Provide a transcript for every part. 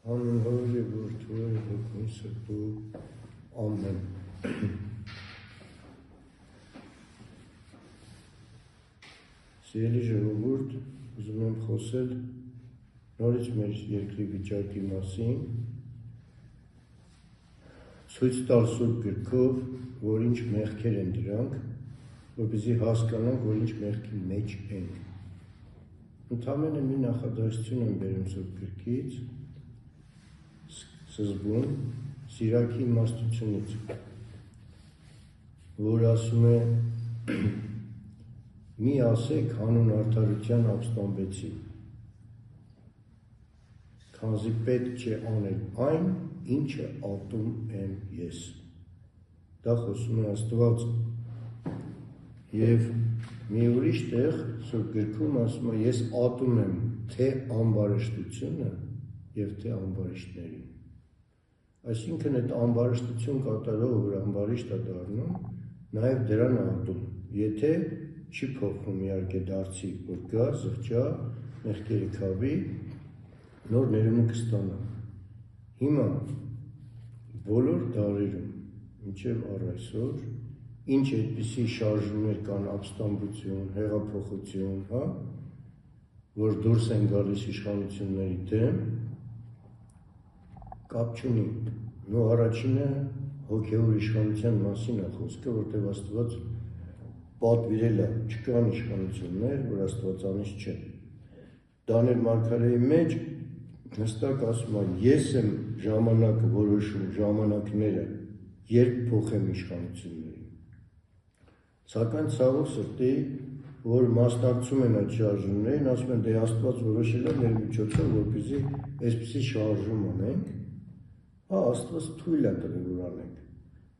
Հանուն Հոր և Որդու և Հոգու Սրտու ամեն։ Սիրելի ժողովուրդ, ուզում եմ խոսել նորից մեր երկրի վիճակի մասին, ցույց տալ Սուրբ Գրքով, որ ինչ մեղքեր են դրանք, որպեսզի հասկանանք, որ ինչ մեղքի մեջ ենք։ Ընդամենը մի նախադասություն եմ բերում Սուրբ Գրքից, սկզբում Սիրակի իմաստությունից, որ ասում է. մի ասեք հանուն արդարության ապստամբեցի, քանզի պետք չէ անել այն, ինչը ատում եմ ես։ Դա խոսում է Աստված։ Եվ մի ուրիշ տեղ Սուրբ Գրքում ասում է, ես ատում եմ թե ամբարշտությունը և թե ամբարիշտներին։ Այսինքն այդ ամբարշտություն կատարողը, որ ամբարիշտ է դառնում, նաև դրան է ատում, եթե չի փոխվում իհարկե դարձի, որ գա, զղջա, մեղքերը քավի, նոր ներումը կստանա։ Հիմա բոլոր դարերում, մինչև առ այսօր, ինչ այդպիսի շարժումներ կան, ապստամբություն, հեղափոխություն, որ դուրս են գալիս իշխանությունների դեմ, կապ չունի։ Նո առաջինը հոգևոր իշխանության մասին է խոսքը, որտեղ Աստված պատվիրել է, չկան իշխանություններ, որ Աստվածանից չեն։ Դանիել մարգարեի մեջ հստակ ասում է, ես եմ ժամանակը որոշում, ժամանակները, երբ փոխեմ իշխանություններին։ Սակայն ցավոք սրտի, որ մասնակցում են այդ շարժումներին, ասում են, դե Աստված որոշել է մեր միջոցով, որպեսզի այսպիսի շարժում անենք, Աստված թույլ է տվել, որ անենք,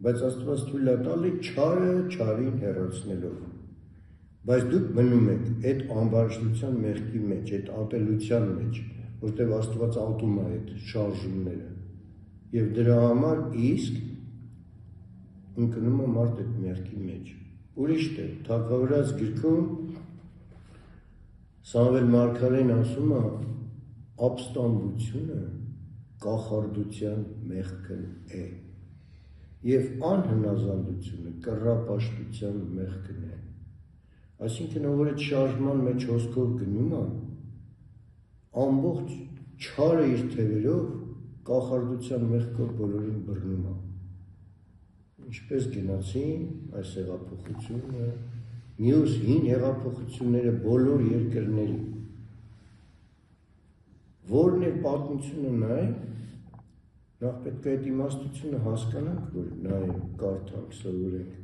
բայց Աստված թույլ է տալի չարը չարին հեռացնելով, բայց դուք մնում եք այդ ամբարշտության մեղքի մեջ, այդ ատելության մեջ, որտեղ Աստված ատում է այդ շարժումները, և դրա համար իսկ ընկնում է մարդ այդ մեղքի մեջ։ Ուրիշ տեղ, Թագավորաց գրքում Սամվել մարգարեն ասում է, ապստամբությունը կախարդության մեղքն է, և անհնազանդությունը կռապաշտության մեղքն է։ Այսինքն, որ այդ շարժման մեջ հոսքով գնում է, ամբողջ չարը իր թևերով կախարդության մեղքով բոլորին բռնում է։ Ինչպես գնացին այս հեղափոխությունը, մյուս հին հեղափոխությունները բոլոր երկրների, որն էր պատմությունը նայենք, նախ պետք է այդ իմաստությունը հասկանանք, որ նայենք, կարդանք, սովորենք։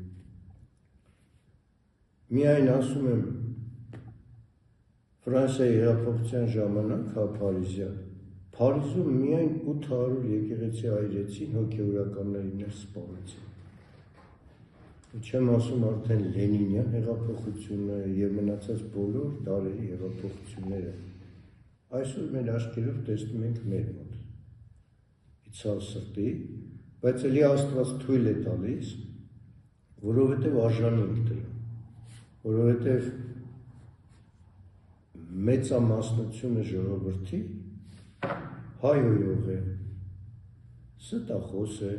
Միայն ասում եմ, Ֆրանսիայի հեղափոխության ժամանակ, Փարիզյան, Փարիզում միայն 800 եկեղեցի այրեցին, հոգևորականներին սպանեցին։ Չեմ ասում արդեն Լենինյան հեղափոխությունը և մնացած բոլոր դարերի հեղափոխությունները։ Այսօր մեր աչքերով տեսնում ենք մեր մոտ։ Իցավ սրտի, բայց էլի Աստված թույլ է տալիս, որովհետև արժանի ենք դրան, որովհետև մեծամասնությունը ժողովրդի հայհոյող է, ստախոս է,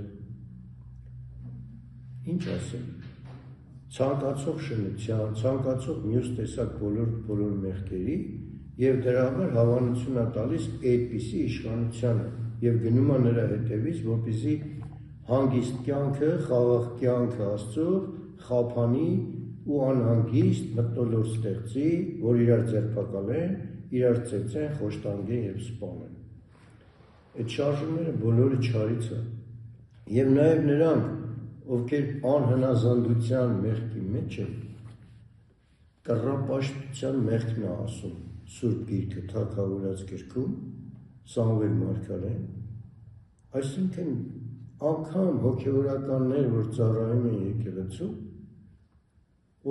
ինչ ասեմ, ցանկացող շնության, ցանկացող մյուս տեսակ բոլոր մեղքերի և դրա համար հավանություն է տալիս այդպիսի իշխանությանը և գնում է նրա հետևից, որպեսզի հանգիստ կյանքը, խաղաղ կյանքը Աստծով խափանի ու անհանգիստ մթնոլորտ ստեղծի, որ իրար ձերբակալեն, իրար ծեծեն, խոշտանգեն և սպանեն։ Այդ շարժումները բոլորը չարից է։ Եվ նաև նրանք, ովքեր անհնազանդության մեղքի մեջ են, կռապաշտության մեղքն է ասում Սուրբ Գիրքը Թագավորաց գրքում, Սամվել մարգարեն, այսինքն անգամ հոգևորականներ, որ ծառայում են եկեղեցու,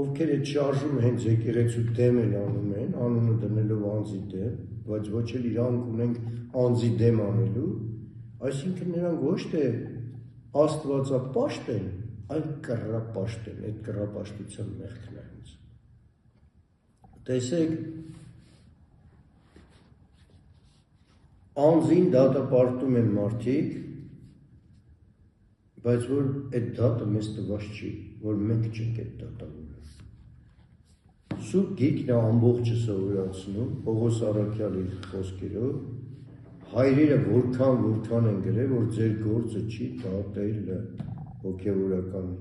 ովքեր այդ շարժումը հենց եկեղեցու դեմ են անում են, անունը դնելով անձի դեմ, բայց ոչ էլ իրանք ունենք անձի դեմ անելու, այսինքն նրանք ոչ թե աստվածապաշտ են, այլ կռապաշտ են, այդ կռապաշտության մեղքն է հենց։ Տեսեք, Անձին դատապարտում են մարդիկ, բայց որ այդ դատը մեզ տված չի, որ մենք չենք այդ դատավորը։ Սուրբ Գիրքն է ամբողջը սովորացնում, Պողոս առաքյալի խոսքերով, հայրերը որքան են գրել, որ ձեր գործը չի դատել հոգևորականին,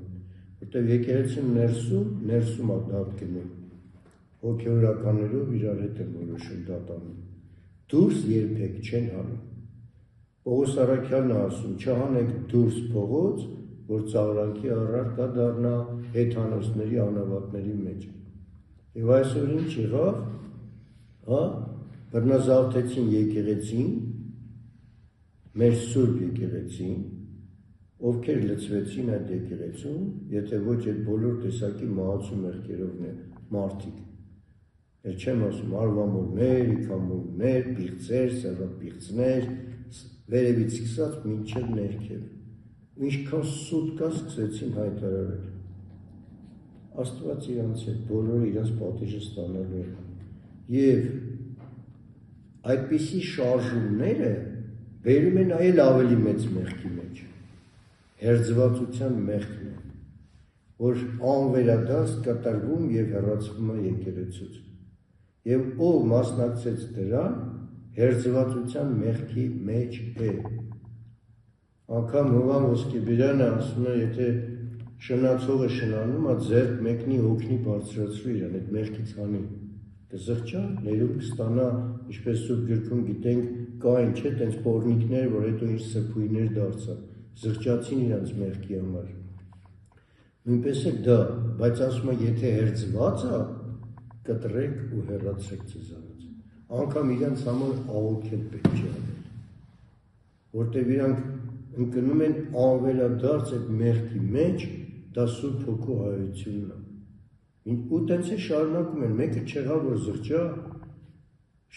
որտեղ եկեղեցին ներսում է դատ գնում, հոգևորականներով իրար հետ են որոշում դատանում, դուրս երբեք չեն անում։ Պողոս առաքյալն է ասում, չհանեք դուրս փողոց, որ ծաղրանքի առարկա դառնա հեթանոսների անավատների մեջ։ Եվ այսօր ինչ եղավ, բռնազավթեցին եկեղեցին, մեր սուրբ եկեղեցին, ովքեր լցվեցին այդ եկեղեցում, եթե ոչ այդ բոլոր տեսակի մահացու մեղքերովն է մարդիկ։ Էլ չեմ ասում արվամոլներ, իքամոլներ, պիղծեր, սեղապիղծներ, վերևից սկսած մինչև ներքև։ Ինչքան սուտ կա սկսեցին հայտարարել։ Աստված իրանց հետ բոլորը իրանց պատիժը ստանալու են։ Եվ այդպիսի շարժումները բերում են այլ ավելի մեծ մեղքի մեջ։ Հերձվածության մեղքն է, որ անվերադարձ կատարվում եւ հեռացվում է եկեղեցուց։ Եվ ով մասնակցեց դրան, հերձվածության մեղքի մեջ է։ Անգամ Հովհան Ոսկեբերյանը ասում է, եթե շնացողը շնանում է, ձեռք մեկնի օգնի բարձրացրու իրան, այդ մեղքից հանի։ Կզղջա, ներում կստանա, ինչպես Սուրբ Գրքում գիտենք, կային չէ, տենց պոռնիկներ, որ հետո ինչ սրբույներ դարձան, զղջացին իրանց մեղքի համար։ Նույնպես է դա, բայց ասում է, եթե հերձված է, կտրեք ու հեռացրեք ձեզանից։ Անգամ իրանց համար աղոթք էլ պետք չի անել, որտեղ իրանք ընկնում են անվերադարձ այդ մեղքի մեջ, դա Սուրբ Հոգու հայությունն է։ Ու տենց է շարունակում են, մեկը չեղավ որ զղջա,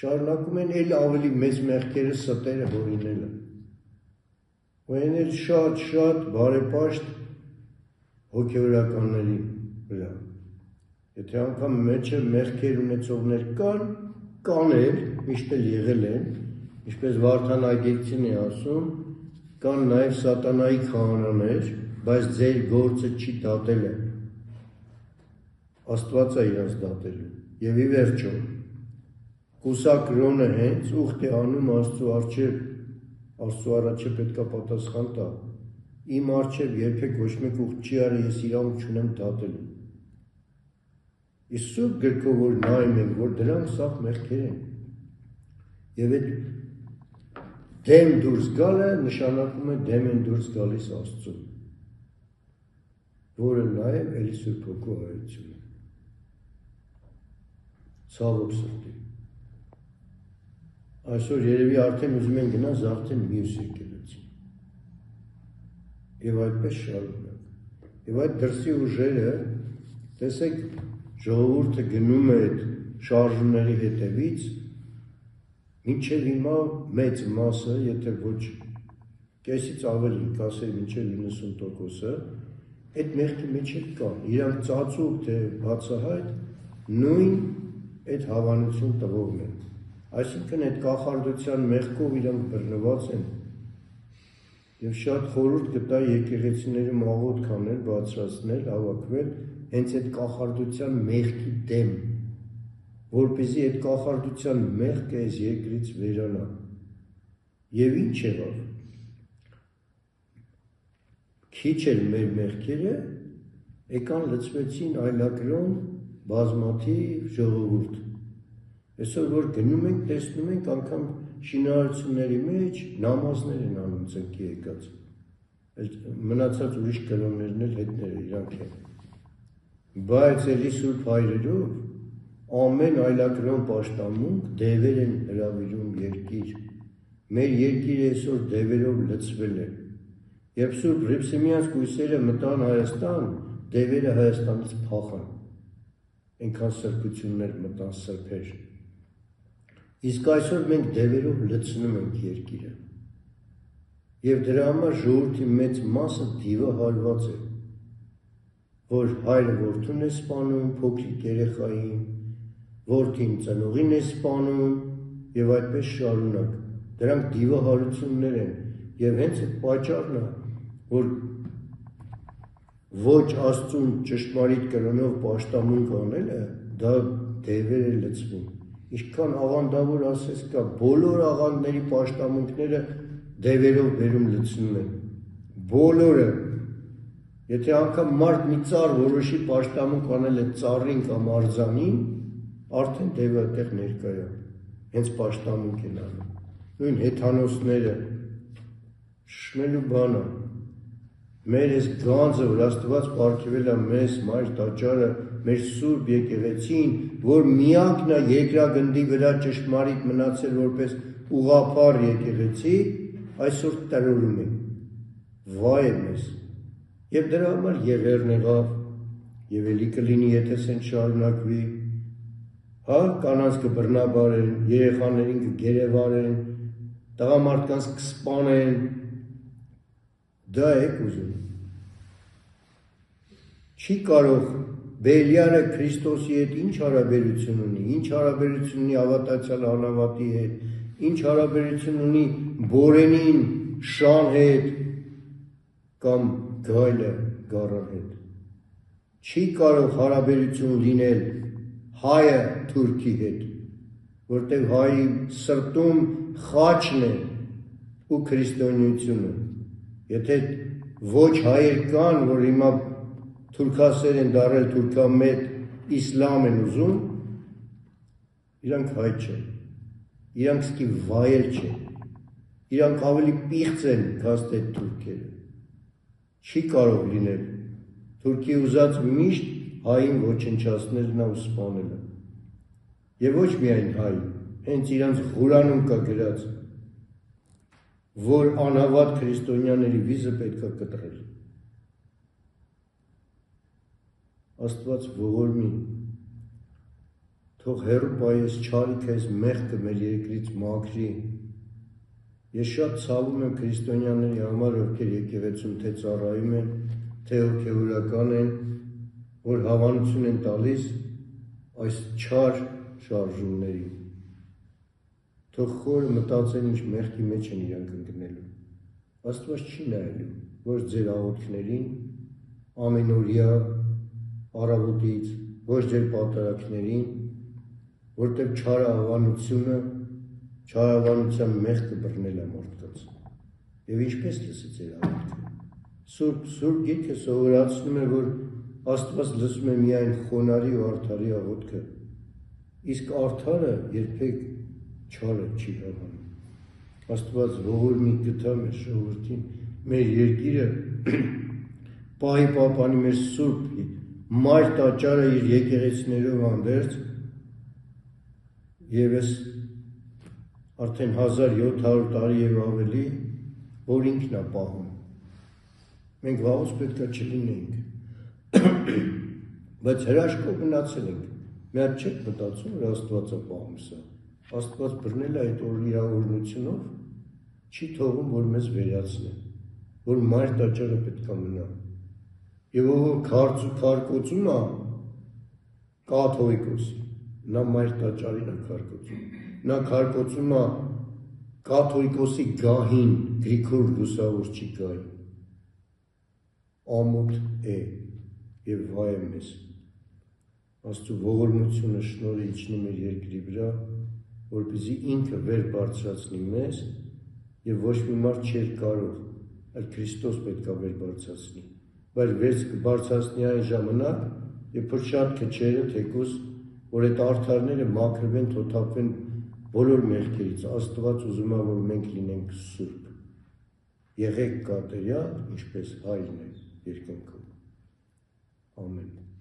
շարունակում են էլ ավելի մեծ մեղքերը ստերը հորինելը։ Ու են շատ բարեպաշտ հոգևորականների վրա։ Եթե անգամ մեջը մեղքեր ունեցողներ կան էլ, միշտ էլ եղել են, ինչպես Վարդան Այգեկցին է ասում, կան նաև սատանայի քահանաներ, բայց ձեր գործը չի դատել է։ Աստված է իրանց դատելու։ Եվ ի վերջո, կուսակրոնը հենց ուխտ է անում Աստծու առաջ պետք է պատասխան տա։ Իմ առջև երբեք ոչ մեկ ուխտ չի արի, ես իրավունք չունեմ դատելու։ Իսկ Սուրբ Գրքով որ նայում ենք, որ դրանք սաղ մեղքեր են։ Եվ այդ դեմ դուրս գալը նշանակում է դեմ են դուրս գալիս Աստծուն, որը նաև էլի Սուրբ Հոգու հայություն է։ Ցավոք սրտի։ Այսօր երևի արդեն ուզում են գնաս արդեն մյուս եկեղեցին։ Եվ այդպես շարունակ։ Եվ այդ դրսի ուժերը, տեսեք, ժողովուրդը գնում է այդ շարժումների հետևից, մինչև հիմա մեծ մասը, եթե ոչ կեսից ավելի, կասեի մինչև 90%-ը, այդ մեղքի մեջ էլ կան, իրանք ծածուկ թե բացահայտ, նույն այդ հավանություն տվողն են։ Այսինքն այդ կախարդության մեղքով իրանք բռնված են։ Եվ շատ խորհուրդ կտա եկեղեցիներում աղոթք անել, բարձրացնել, հավաքվել հենց այդ կախարդության մեղքի դեմ, որպեսզի այդ կախարդության մեղքը այս երկրից վերանա։ Եվ ինչ եղավ։ Քիչ էր մեր մեղքերը, եկան լցվեցին այլակրոն բազմաթիվ ժողովուրդ։ Այսօր որ գնում ենք, տեսնում ենք անգամ շինարարությունների մեջ նամազներ են անում ծնկի եկած։ Մնացած ուրիշ կրոններն էլ հետները իրանք են։ Բայց էլի Սուրբ հայրերով ամեն այլակրոն պաշտամունք դևեր են հրավիրում երկիր։ Մեր երկիրը այսօր դևերով լցվել է։ Երբ Սուրբ Հռիփսիմյանց կույսերը մտան Հայաստան, դևերը Հայաստանից փախան։ Այնքան սրբություններ մտան սրբեր։ Իսկ այսօր մենք դևերով լցնում ենք երկիրը։ Եվ դրա համար ժողովրդի մեծ մասը դիվահարված է, որ հայրը որդուն է սպանում, փոքրիկ երեխային, որդին ծնողին է սպանում, եւ այդպես շարունակ։ դրանք դիվահարություններ են եւ հենց այդ պատճառն է, որ ոչ Աստծուն ճշմարիտ կրոնով պաշտամունք անելը դա դևեր է լցվում։ Ինչքան աղանդավոր ասես կա, բոլոր աղանդների պաշտամունքները դևերով բերում լցնում են։ Բոլորը։ Եթե անգամ մարդ մի ծառ որոշի պաշտամունք անել է ծառին կամ արձանին, արդեն դևը այդտեղ ներկա է։ Հենց պաշտամունք են անում։ Նույն հեթանոսները շշմելու բան է։ Մեր այս գանձը, որ Աստված պարգևել է մեզ մայր տաճարը, մեր սուրբ եկեղեցին, որ միակն է երկրագնդի վրա ճշմարիտ մնացել որպես ուղղափառ եկեղեցի, այսօր տրորում ենք։ Վայ է մեզ։ Եվ դրա համար եղերն եղավ, եւ էլի կլինի, եթե սեն շարունակվի, հա, կանանց կբռնաբարեն, երեխաներին կգերեվարեն, տղամարդկանց կսպանեն, դա եք ուզում։ Չի կարող Բելիարը Քրիստոսի հետ ինչ հարաբերություն ունի, ինչ հարաբերություն ունի ավատացյալ անավատի հետ, ինչ հարաբերություն ունի Բորենին Շան հետ կամ Գայլը Գառան հետ։ Չի կարող հարաբերություն լինել հայը թուրքի հետ, որտեղ հայի սրտում խաչն է ու քրիստոնեությունը։ Եթե ոչ հայեր կան, որ հիմա թուրքասեր են դարել, թուրքամետ իսլամ են ուզում, իրանք հայ չեն, իրանք սկի վայել չեն, իրանք ավելի պիղծ են կաստ այդ թուրքերը։ Չի կարող լինել, թուրքի ուզած միշտ հային ոչնչացնելն ու սպանելը։ Եվ ոչ միայն հայ, հենց իրանց Ղուրանում կա գրած, որ անհավատ քրիստոնյաների վիզը պետք է կտրել։ Աստված ողորմի, թող հեռու պայես չարիք այս մեղքը մեր երկրից մաքրի։ Ես շատ ցավում եմ քրիստոնյաների համար, ովքեր եկեղեցում թե ծառայում են, թե հոգևորական են, որ հավանություն են տալիս այս չար շարժումների։ Թող խորը մտածեն, ինչ մեղքի մեջ են իրանք ընկնելու։ Աստված չի նայելու, ոչ ձեր աղոթքներին, ամենօրյա առավոտից, ոչ ձեր պատարագներին, որտեղ չարահավանությունը, չարահավանության մեղքը բռնել է մարդկանց։ Եվ ինչպես լսեց ձեր աղոթքը։ Սուրբ Գիրքը սովորացնում է, որ Աստված լսում է միայն խոնարհի ու արդարի աղոթքը, իսկ արդարը երբեք չարը չի հավանում։ Աստված ողորմի գտա մեր ժողովրդին, մեր երկիրը պահի պահպանի մեր սուրբ մայր տաճարը իր եկեղեցիներով հանդերձ եւ ես արդեն 1700 տարի եւ ավելի, որ ինքն է պահում։ Մենք վաղուց պետք է չլինենք, բայց հրաշքով մնացել ենք։ Մի հատ չեք մտածում, որ Աստված է պահում սա։ Աստված բռնել է այդ օրիավորությունով, չի թողում, որ մեզ վերացնի, որ մայր տաճարը պետք է մնա։ Եվ ով քարկոծում է կաթողիկոսի, նա մայր տաճարին է քարկոծում, նա քարկոծում է կաթողիկոսի գահին, Գրիգոր Լուսավորչի գահին, ամոթ է և վայ է մեզ, Աստծու ողորմությունը շնորհը իջնի մեր երկրի վրա, որպեսզի ինքը վեր բարձրացնի մեզ և ոչ մի մարդ չէր կարող, այլ Քրիստոս պետք է վեր բարձրացնի, բայց վեր կբարձրացնի այն ժամանակ, երբ որ շատ քչերը թեկուզ, որ այդ արդարները մաքրվեն, թոթափվեն բոլոր մեղքերից, Աստված ուզում է, որ մենք լինենք սուրբ, եղեք կատարյալ, ինչպես հայրն է երկնքում, ամեն։